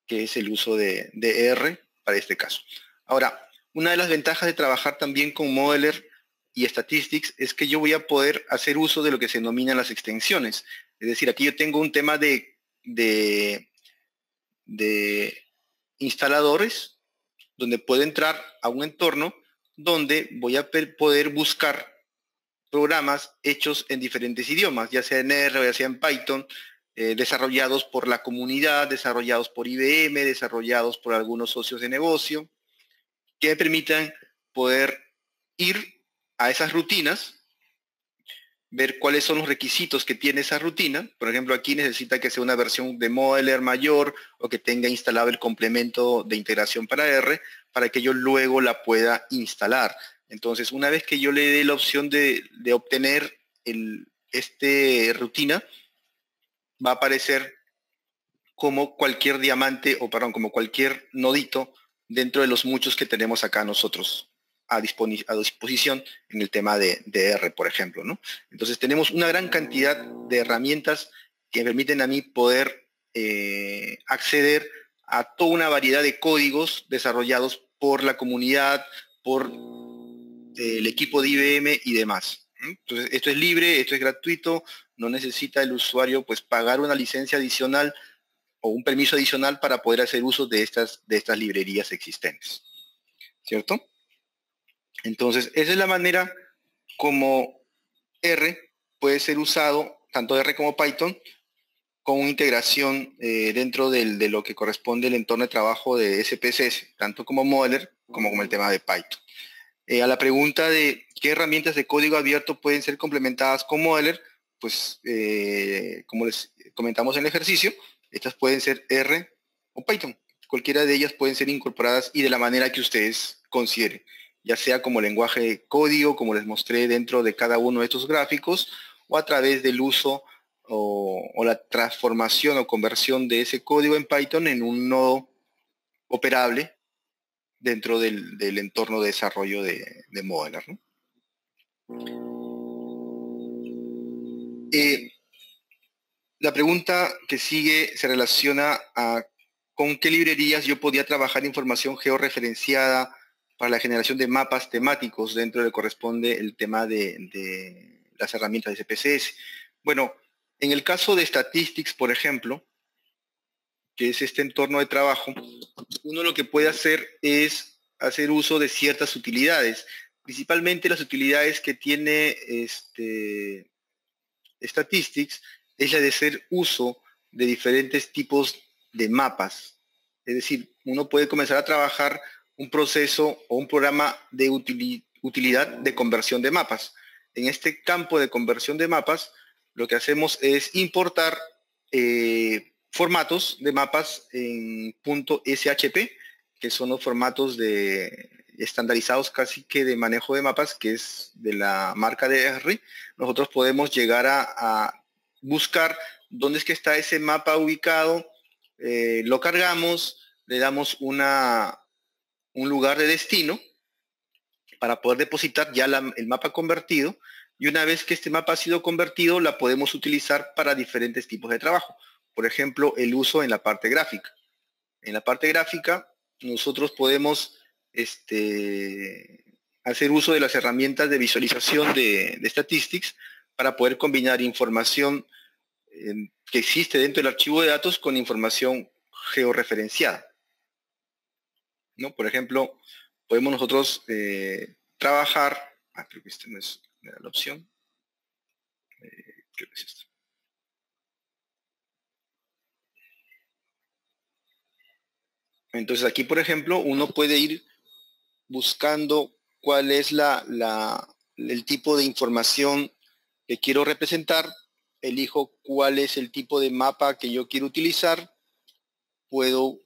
que es el uso de R para este caso. Ahora, una de las ventajas de trabajar también con Modeler y Statistics es que yo voy a poder hacer uso de lo que se denominan las extensiones. Es decir, aquí yo tengo un tema de instaladores donde puedo entrar a un entorno donde voy a poder buscar programas hechos en diferentes idiomas, ya sea en R o ya sea en Python, desarrollados por la comunidad, desarrollados por IBM, desarrollados por algunos socios de negocio, que me permitan poder ir a esas rutinas ver cuáles son los requisitos que tiene esa rutina. Por ejemplo, aquí necesita que sea una versión de Modeler mayor o que tenga instalado el complemento de integración para R para que yo luego la pueda instalar. Entonces, una vez que yo le dé la opción de obtener este rutina, va a aparecer como cualquier diamante, o perdón, como cualquier nodito dentro de los muchos que tenemos acá nosotros a disposición en el tema de R, por ejemplo, ¿no? Entonces tenemos una gran cantidad de herramientas que me permiten a mí poder acceder a toda una variedad de códigos desarrollados por la comunidad, por el equipo de IBM y demás. Entonces, esto es libre, esto es gratuito, no necesita el usuario pues pagar una licencia adicional o un permiso adicional para poder hacer uso de estas librerías existentes, ¿cierto? Entonces, esa es la manera como R puede ser usado, tanto R como Python, con una integración dentro de lo que corresponde al entorno de trabajo de SPSS, tanto como Modeler como el tema de Python. A la pregunta de qué herramientas de código abierto pueden ser complementadas con Modeler, pues como les comentamos en el ejercicio, estas pueden ser R o Python. Cualquiera de ellas pueden ser incorporadas y de la manera que ustedes consideren, ya sea como lenguaje de código, como les mostré dentro de cada uno de estos gráficos, o a través del uso o la transformación o conversión de ese código en Python en un nodo operable dentro del entorno de desarrollo de Modeler, ¿no? La pregunta que sigue se relaciona a con qué librerías yo podía trabajar información georreferenciada para la generación de mapas temáticos dentro de lo que corresponde el tema de las herramientas de SPSS. Bueno, en el caso de Statistics, por ejemplo, que es este entorno de trabajo, uno lo que puede hacer es hacer uso de ciertas utilidades, principalmente las utilidades que tiene Statistics, es la de hacer uso de diferentes tipos de mapas. Es decir, uno puede comenzar a trabajar un proceso o un programa de utilidad de conversión de mapas. En este campo de conversión de mapas, lo que hacemos es importar formatos de mapas en .shp, que son los formatos estandarizados casi que de manejo de mapas, que es de la marca de R. Nosotros podemos llegar a buscar dónde es que está ese mapa ubicado, lo cargamos, le damos un lugar de destino para poder depositar ya el mapa convertido, y una vez que este mapa ha sido convertido, la podemos utilizar para diferentes tipos de trabajo. Por ejemplo, el uso en la parte gráfica. En la parte gráfica, nosotros podemos hacer uso de las herramientas de visualización de Statistics para poder combinar información que existe dentro del archivo de datos con información georreferenciada, ¿no? Por ejemplo, podemos nosotros trabajar, creo que esta no es la opción, creo que es esta. Entonces aquí, por ejemplo, uno puede ir buscando cuál es el tipo de información que quiero representar, elijo cuál es el tipo de mapa que yo quiero utilizar, puedo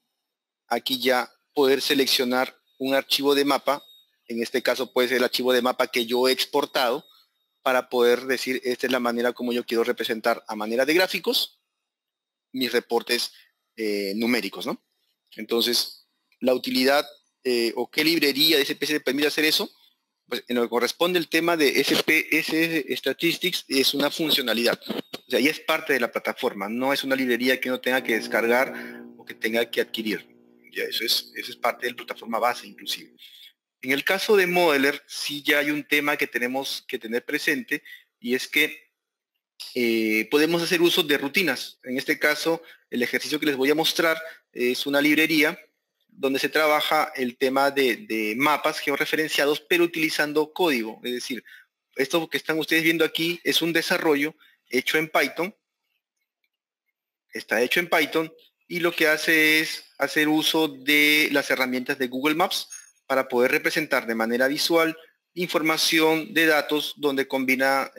aquí ya poder seleccionar un archivo de mapa, en este caso puede ser el archivo de mapa que yo he exportado, para poder decir, esta es la manera como yo quiero representar a manera de gráficos mis reportes numéricos, ¿no? Entonces, la utilidad o qué librería de SPSS permite hacer eso, pues en lo que corresponde el tema de SPSS Statistics es una funcionalidad. O sea, ya es parte de la plataforma, no es una librería que uno tenga que descargar o que tenga que adquirir. Ya eso es parte de la plataforma base inclusive. En el caso de Modeler, sí ya hay un tema que tenemos que tener presente, y es que podemos hacer uso de rutinas. En este caso, el ejercicio que les voy a mostrar es una librería donde se trabaja el tema de mapas georreferenciados, pero utilizando código. Es decir, esto que están ustedes viendo aquí es un desarrollo hecho en Python, está hecho en Python, y lo que hace es hacer uso de las herramientas de Google Maps para poder representar de manera visual información de datos donde combina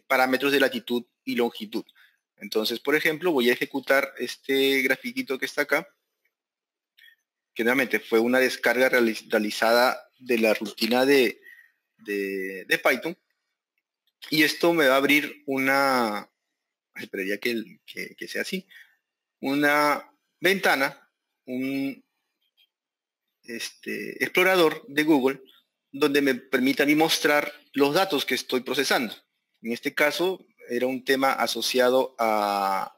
parámetros de latitud y longitud. Entonces, por ejemplo, voy a ejecutar este grafiquito que está acá, que nuevamente fue una descarga realizada de la rutina de Python. Y esto me va a abrir una, esperaría que sea así, una ventana, un explorador de Google, donde me permite a mí mostrar los datos que estoy procesando. En este caso, era un tema asociado a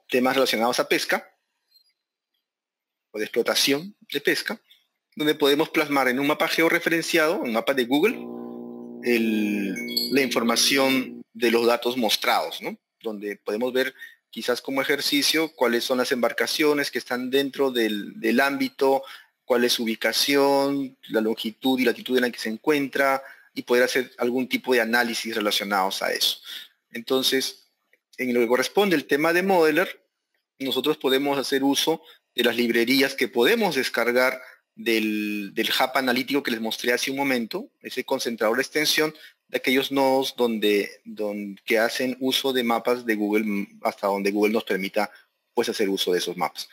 temas relacionados a pesca o de explotación de pesca, donde podemos plasmar en un mapa georreferenciado, un mapa de Google, la información de los datos mostrados, ¿no? Donde podemos ver quizás como ejercicio cuáles son las embarcaciones que están dentro del ámbito, cuál es su ubicación, la longitud y latitud en la que se encuentra, y poder hacer algún tipo de análisis relacionados a eso. Entonces, en lo que corresponde al tema de Modeler, nosotros podemos hacer uso de las librerías que podemos descargar del hub analítico que les mostré hace un momento, ese concentrador de extensión de aquellos nodos que hacen uso de mapas de Google hasta donde Google nos permita pues hacer uso de esos mapas.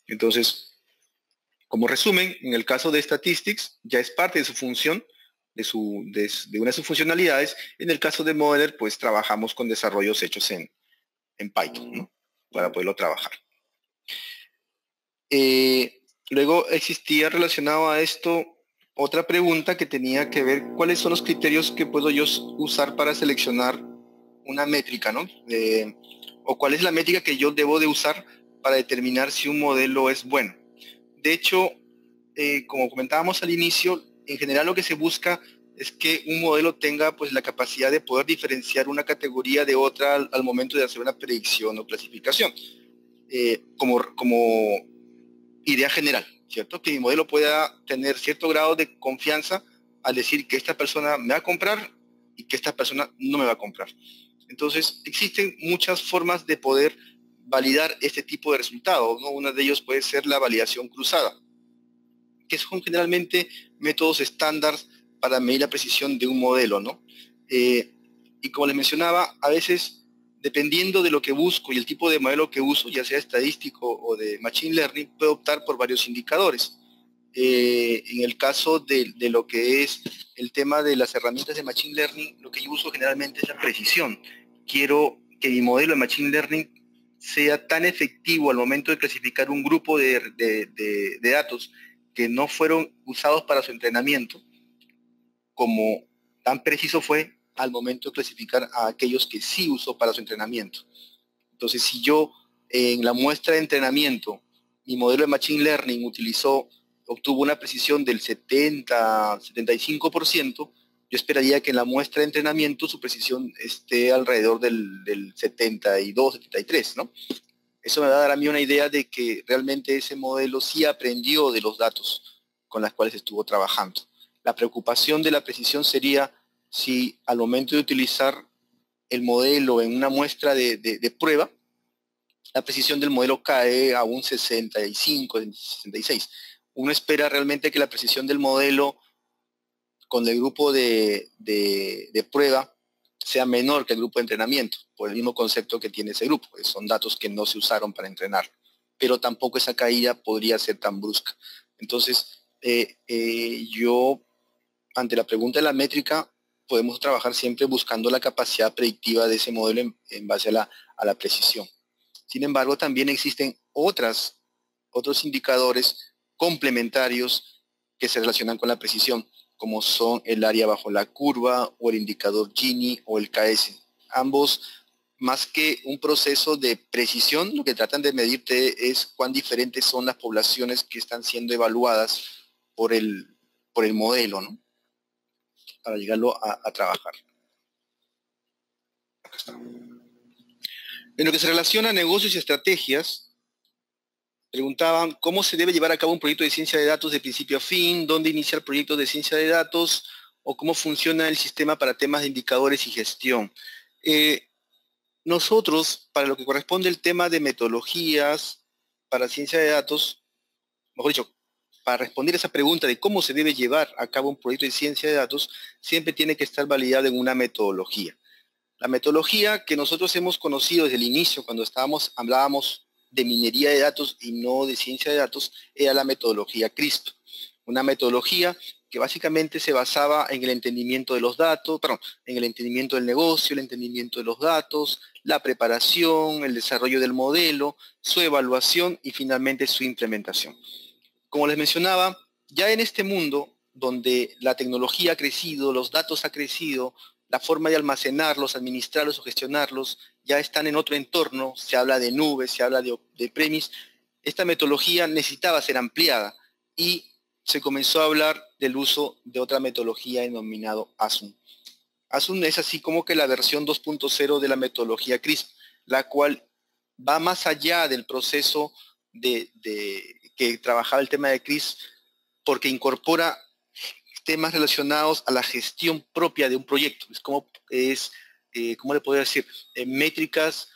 Entonces, como resumen, en el caso de Statistics ya es parte de su función, de una de sus funcionalidades. En el caso de Modeler, pues trabajamos con desarrollos hechos en Python, ¿no? Para poderlo trabajar. Luego existía relacionado a esto otra pregunta que tenía que ver cuáles son los criterios que puedo yo usar para seleccionar una métrica, ¿no? O cuál es la métrica que yo debo de usar para determinar si un modelo es bueno. De hecho, como comentábamos al inicio, en general lo que se busca es que un modelo tenga pues la capacidad de poder diferenciar una categoría de otra al momento de hacer una predicción o clasificación. Como idea general, ¿cierto? Que mi modelo pueda tener cierto grado de confianza al decir que esta persona me va a comprar y que esta persona no me va a comprar. Entonces, existen muchas formas de poder validar este tipo de resultados, ¿no? Una de ellos puede ser la validación cruzada, que son generalmente métodos estándar para medir la precisión de un modelo, ¿no? Y como les mencionaba, a veces, dependiendo de lo que busco y el tipo de modelo que uso, ya sea estadístico o de Machine Learning, puedo optar por varios indicadores. En el caso de lo que es el tema de las herramientas de Machine Learning, lo que yo uso generalmente es la precisión. Quiero que mi modelo de Machine Learning sea tan efectivo al momento de clasificar un grupo de datos que no fueron usados para su entrenamiento, como tan preciso fue al momento de clasificar a aquellos que sí usó para su entrenamiento. Entonces, si yo en la muestra de entrenamiento, mi modelo de Machine Learning obtuvo una precisión del 70-75%, yo esperaría que en la muestra de entrenamiento su precisión esté alrededor del 72-73%, ¿no? Eso me va a dar a mí una idea de que realmente ese modelo sí aprendió de los datos con los cuales estuvo trabajando. La preocupación de la precisión sería si al momento de utilizar el modelo en una muestra de prueba, la precisión del modelo cae a un 65, 66. Uno espera realmente que la precisión del modelo con el grupo de prueba sea menor que el grupo de entrenamiento, por el mismo concepto que tiene ese grupo, que son datos que no se usaron para entrenar, pero tampoco esa caída podría ser tan brusca. Entonces, yo, ante la pregunta de la métrica, podemos trabajar siempre buscando la capacidad predictiva de ese modelo en base a la precisión. Sin embargo, también existen otros indicadores complementarios que se relacionan con la precisión, como son el área bajo la curva o el indicador Gini o el KS. Ambos, más que un proceso de precisión, lo que tratan de medirte es cuán diferentes son las poblaciones que están siendo evaluadas por el modelo, ¿no? Para llegarlo a trabajar. Acá está. En lo que se relaciona a negocios y estrategias, preguntaban cómo se debe llevar a cabo un proyecto de ciencia de datos de principio a fin, dónde iniciar proyectos de ciencia de datos o cómo funciona el sistema para temas de indicadores y gestión. Nosotros, para lo que corresponde el tema de metodologías para ciencia de datos, mejor dicho, para responder a esa pregunta de cómo se debe llevar a cabo un proyecto de ciencia de datos, siempre tiene que estar validado en una metodología. La metodología que nosotros hemos conocido desde el inicio, cuando hablábamos de minería de datos y no de ciencia de datos, era la metodología CRISP. Una metodología que básicamente se basaba en el entendimiento de los datos, en el entendimiento del negocio, el entendimiento de los datos, la preparación, el desarrollo del modelo, su evaluación y finalmente su implementación. Como les mencionaba, ya en este mundo donde la tecnología ha crecido, los datos ha crecido, la forma de almacenarlos, administrarlos o gestionarlos ya están en otro entorno, se habla de nubes, se habla de premise, esta metodología necesitaba ser ampliada y se comenzó a hablar del uso de otra metodología denominado ASUM. ASUM es así como que la versión 2.0 de la metodología CRISP, la cual va más allá del proceso que trabajaba el tema de CRISP, porque incorpora temas relacionados a la gestión propia de un proyecto. ¿Cómo le podría decir? Métricas,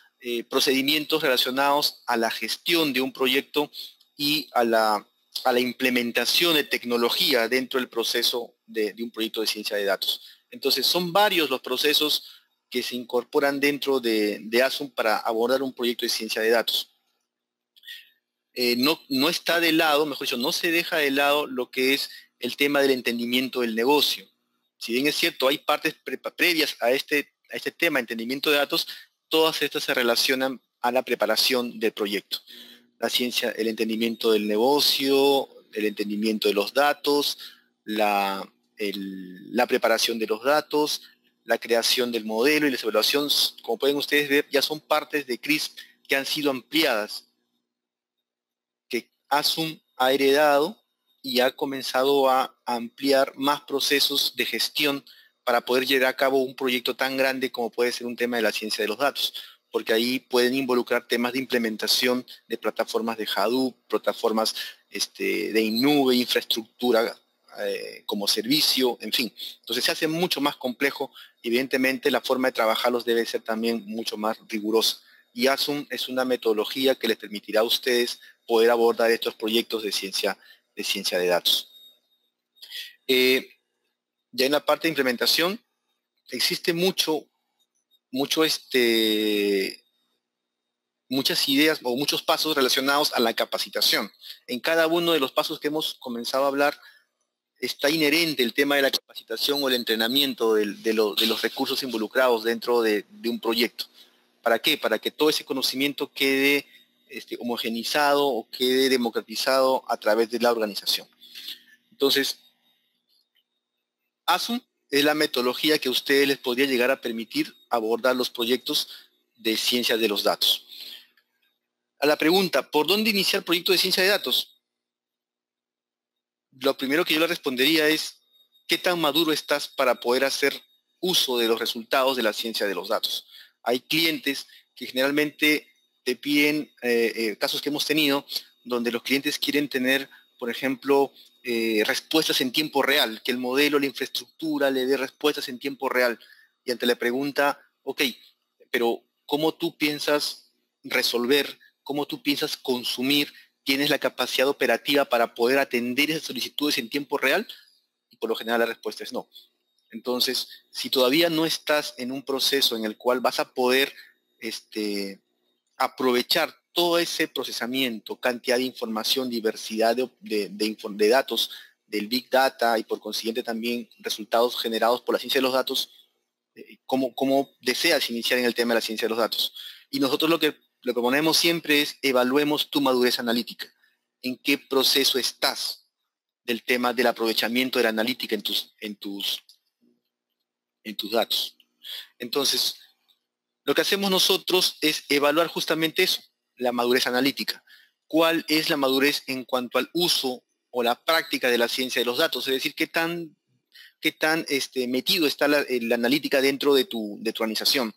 procedimientos relacionados a la gestión de un proyecto y a la implementación de tecnología dentro del proceso de un proyecto de ciencia de datos. Entonces, son varios los procesos que se incorporan dentro de ASUM para abordar un proyecto de ciencia de datos. No está de lado, mejor dicho, no se deja de lado lo que es el tema del entendimiento del negocio. Si bien es cierto, hay partes previas a este tema, entendimiento de datos, todas estas se relacionan a la preparación del proyecto. La ciencia, el entendimiento del negocio, el entendimiento de los datos, la preparación de los datos, la creación del modelo y las evaluaciones, como pueden ustedes ver, ya son partes de CRISP que han sido ampliadas, que ASUM ha heredado y ha comenzado a ampliar más procesos de gestión para poder llevar a cabo un proyecto tan grande como puede ser un tema de la ciencia de los datos, porque ahí pueden involucrar temas de implementación de plataformas de Hadoop, plataformas de nube, infraestructura como servicio, en fin. Entonces se hace mucho más complejo y evidentemente la forma de trabajarlos debe ser también mucho más rigurosa. Y ASUM es una metodología que les permitirá a ustedes poder abordar estos proyectos de ciencia de datos. Ya en la parte de implementación existe muchas ideas o muchos pasos relacionados a la capacitación. En cada uno de los pasos que hemos comenzado a hablar está inherente el tema de la capacitación o el entrenamiento de los recursos involucrados dentro de un proyecto. ¿Para qué? Para que todo ese conocimiento quede homogenizado o quede democratizado a través de la organización. Entonces, ASUM es la metodología que a ustedes les podría llegar a permitir abordar los proyectos de ciencia de los datos. A la pregunta, ¿por dónde iniciar el proyecto de ciencia de datos? Lo primero que yo le respondería es, ¿qué tan maduro estás para poder hacer uso de los resultados de la ciencia de los datos? Hay clientes que generalmente te piden, casos que hemos tenido, donde los clientes quieren tener, por ejemplo, respuestas en tiempo real, que el modelo, la infraestructura le dé respuestas en tiempo real. Y ante la pregunta, ok, pero ¿cómo tú piensas resolver, cómo tú piensas consumir? ¿Tienes la capacidad operativa para poder atender esas solicitudes en tiempo real? Y por lo general la respuesta es no. Entonces, si todavía no estás en un proceso en el cual vas a poder aprovechar todo ese procesamiento, cantidad de información, diversidad de datos, del Big Data y por consiguiente también resultados generados por la ciencia de los datos, ¿cómo deseas iniciar en el tema de la ciencia de los datos? Y nosotros lo que proponemos siempre es evaluemos tu madurez analítica. ¿En qué proceso estás del tema del aprovechamiento de la analítica en tus datos? Entonces, lo que hacemos nosotros es evaluar justamente eso, la madurez analítica. ¿Cuál es la madurez en cuanto al uso o la práctica de la ciencia de los datos? Es decir, qué tan metido está la analítica dentro de tu organización.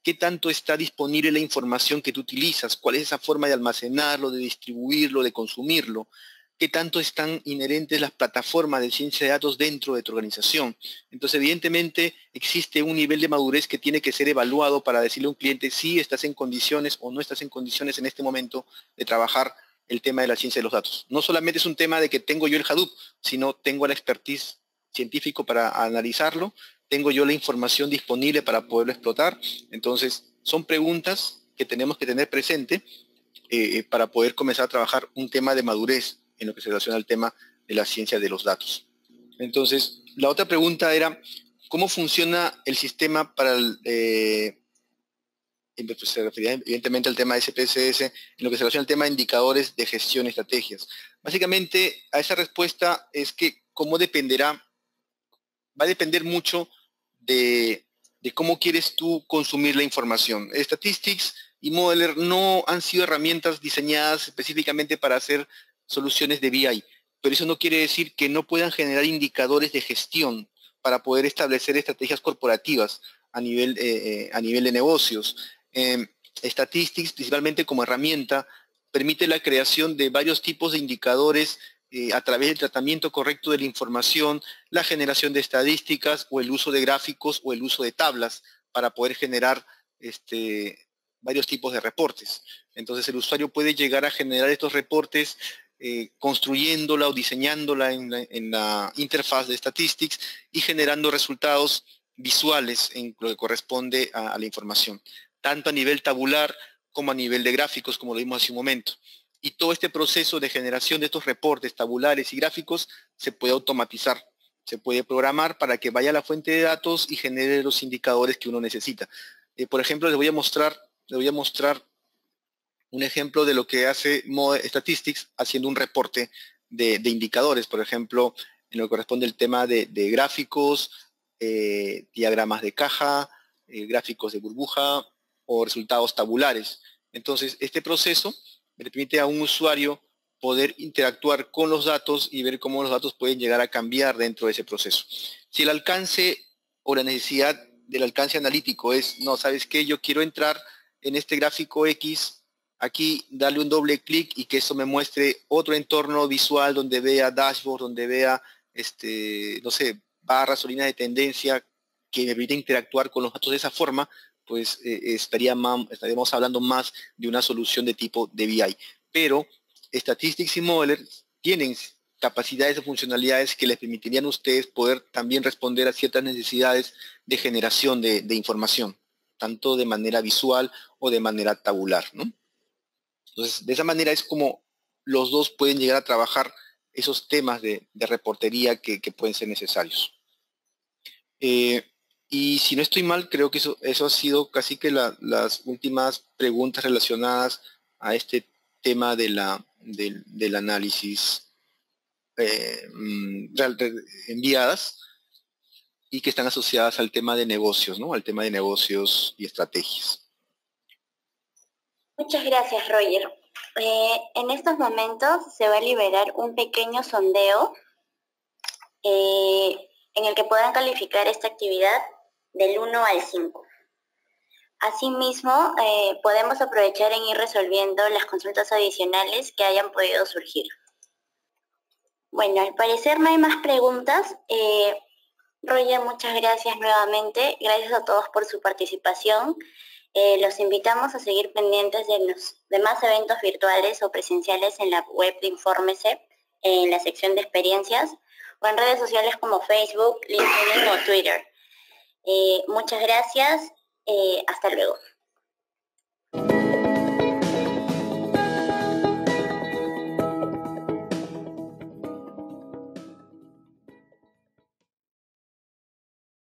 ¿Qué tanto está disponible la información que tú utilizas? ¿Cuál es esa forma de almacenarlo, de distribuirlo, de consumirlo? ¿Qué tanto están inherentes las plataformas de ciencia de datos dentro de tu organización? Entonces, evidentemente, existe un nivel de madurez que tiene que ser evaluado para decirle a un cliente si estás en condiciones o no estás en condiciones en este momento de trabajar el tema de la ciencia de los datos. No solamente es un tema de que tengo yo el Hadoop, sino tengo el expertise científico para analizarlo, tengo yo la información disponible para poderlo explotar. Entonces, son preguntas que tenemos que tener presente para poder comenzar a trabajar un tema de madurez en lo que se relaciona al tema de la ciencia de los datos. Entonces, la otra pregunta era, ¿cómo funciona el sistema para se refería evidentemente al tema de SPSS, en lo que se relaciona al tema de indicadores de gestión y estrategias? Básicamente, a esa respuesta es que va a depender mucho de cómo quieres tú consumir la información. Statistics y Modeler no han sido herramientas diseñadas específicamente para hacer soluciones de BI, pero eso no quiere decir que no puedan generar indicadores de gestión para poder establecer estrategias corporativas a nivel de negocios. Statistics, principalmente como herramienta, permite la creación de varios tipos de indicadores a través del tratamiento correcto de la información, la generación de estadísticas o el uso de gráficos o el uso de tablas para poder generar varios tipos de reportes. Entonces el usuario puede llegar a generar estos reportes construyéndola o diseñándola en la interfaz de Statistics y generando resultados visuales en lo que corresponde a la información, tanto a nivel tabular como a nivel de gráficos, como lo vimos hace un momento. Y todo este proceso de generación de estos reportes tabulares y gráficos se puede automatizar, se puede programar para que vaya a la fuente de datos y genere los indicadores que uno necesita. Por ejemplo, les voy a mostrar un ejemplo de lo que hace Statistics haciendo un reporte de indicadores, por ejemplo, en lo que corresponde al tema de gráficos, diagramas de caja, gráficos de burbuja o resultados tabulares. Entonces, este proceso le permite a un usuario poder interactuar con los datos y ver cómo los datos pueden llegar a cambiar dentro de ese proceso. Si el alcance o la necesidad del alcance analítico es, no, ¿sabes qué? Yo quiero entrar en este gráfico X, aquí darle un doble clic y que eso me muestre otro entorno visual donde vea dashboard, donde vea, no sé, barras o líneas de tendencia que me permite interactuar con los datos de esa forma, pues estaríamos hablando más de una solución de tipo de BI. Pero Statistics y Modeler tienen capacidades o funcionalidades que les permitirían a ustedes poder también responder a ciertas necesidades de generación de información, tanto de manera visual o de manera tabular, ¿no? Entonces, de esa manera es como los dos pueden llegar a trabajar esos temas de reportería que pueden ser necesarios. Y si no estoy mal, creo que eso ha sido casi que las últimas preguntas relacionadas a este tema del análisis enviadas y que están asociadas al tema de negocios, ¿no? Al tema de negocios y estrategias. Muchas gracias, Roger. En estos momentos se va a liberar un pequeño sondeo en el que puedan calificar esta actividad del 1 al 5. Asimismo, podemos aprovechar en ir resolviendo las consultas adicionales que hayan podido surgir. Bueno, al parecer no hay más preguntas. Roger, muchas gracias nuevamente. Gracias a todos por su participación. Los invitamos a seguir pendientes de más eventos virtuales o presenciales en la web de Infórmese, en la sección de experiencias, o en redes sociales como Facebook, LinkedIn o Twitter. Muchas gracias. Hasta luego.